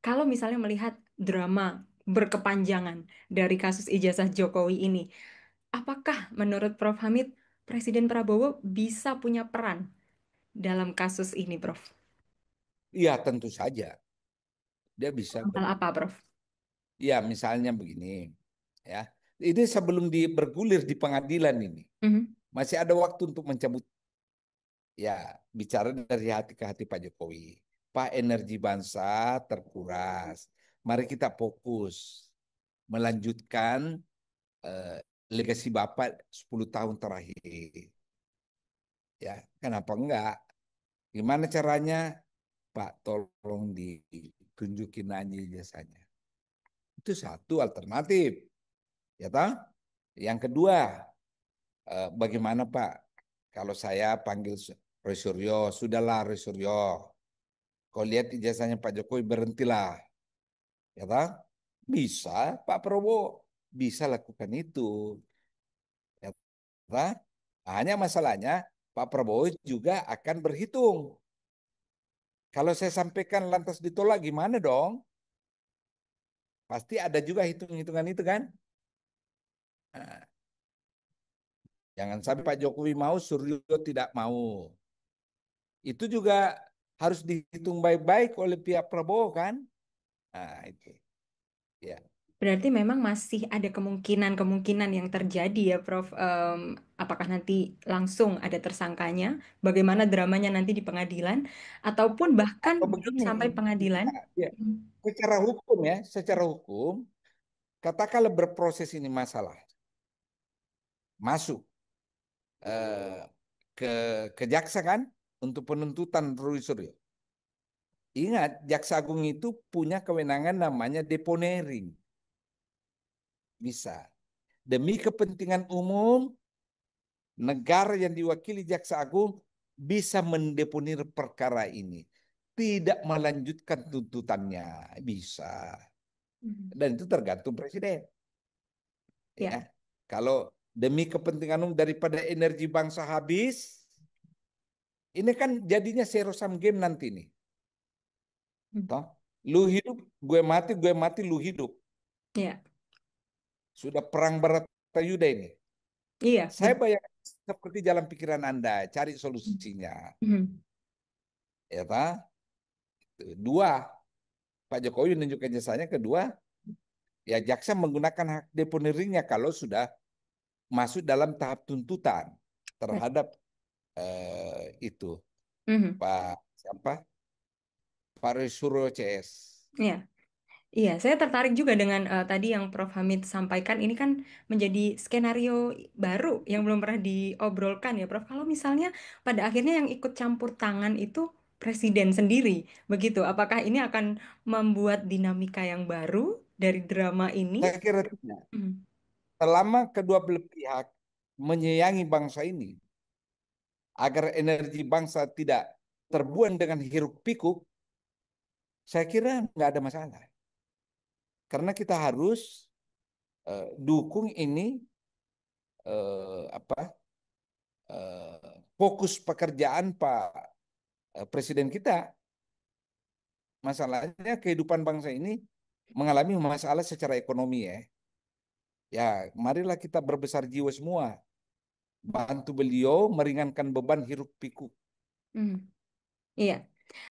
Kalau misalnya melihat drama berkepanjangan dari kasus ijazah Jokowi ini, apakah menurut Prof. Hamid, Presiden Prabowo bisa punya peran dalam kasus ini, Prof? Iya, tentu saja dia bisa Hal kok. apa, Prof? Ya, misalnya begini, ya. Ini sebelum bergulir di pengadilan ini, Mhm. masih ada waktu untuk mencabut, ya, bicara dari hati ke hati Pak Jokowi. Pak, energi bangsa terkuras. Mari kita fokus melanjutkan eh, legasi Bapak 10 tahun terakhir. Ya, kenapa enggak? Gimana caranya? Pak, tolong ditunjukin aja jasanya. Itu satu alternatif, ya toh? Yang kedua, bagaimana Pak? Kalau saya panggil Roy Suryo, sudahlah Roy Suryo. Kau lihat ijazahnya Pak Jokowi, berhentilah, ya toh? Bisa, Pak Prabowo bisa lakukan itu, ya toh? Hanya masalahnya Pak Prabowo juga akan berhitung. Kalau saya sampaikan lantas ditolak gimana dong? Pasti ada juga hitung-hitungan itu kan? Nah, jangan sampai Pak Jokowi mau, Suryo tidak mau. Itu juga harus dihitung baik-baik oleh pihak Prabowo kan? Nah, itu. Ya. Berarti memang masih ada kemungkinan-kemungkinan yang terjadi ya, Prof. Apakah nanti langsung ada tersangkanya, bagaimana dramanya nanti di pengadilan, ataupun bahkan Atau belum begini, sampai pengadilan. ya, Hmm. secara hukum ya, secara hukum, katakanlah berproses ini masalah, masuk eh, ke ke jaksa kan untuk penuntutan Roy Suryo. Ingat, Jaksa Agung itu punya kewenangan namanya deponering. Bisa. Demi kepentingan umum, negara yang diwakili Jaksa Agung bisa mendeponir perkara ini. Tidak melanjutkan tuntutannya. Bisa. Hmm. Dan itu tergantung presiden. Ya. Ya. Kalau demi kepentingan umum daripada energi bangsa habis, ini kan jadinya zero sum game nanti nih. Hmm. Toh? Lu hidup, gue mati, lu hidup. Ya. Sudah perang Baratayuda ini. Iya, Saya betul. bayangkan seperti jalan pikiran Anda, cari solusinya. Hmm. Ya, ta? Dua, Pak Jokowi menunjukkan jasanya. Kedua, ya jaksa menggunakan hak deponeringnya kalau sudah masuk dalam tahap tuntutan terhadap itu Hmm. Pak siapa? Pak Risuro CS. Iya. Iya, saya tertarik juga dengan tadi yang Prof. Hamid sampaikan. Ini kan menjadi skenario baru yang belum pernah diobrolkan ya, Prof. Kalau misalnya pada akhirnya yang ikut campur tangan itu presiden sendiri, begitu. Apakah ini akan membuat dinamika yang baru dari drama ini? Saya kira tidak. Hmm. Selama kedua belah pihak menyayangi bangsa ini, agar energi bangsa tidak terbuang dengan hiruk pikuk, saya kira nggak ada masalah. Karena kita harus dukung ini apa fokus pekerjaan Pak Presiden kita. Masalahnya kehidupan bangsa ini mengalami masalah secara ekonomi ya. Ya, marilah kita berbesar jiwa semua, bantu beliau meringankan beban hiruk pikuk. Hmm. Iya.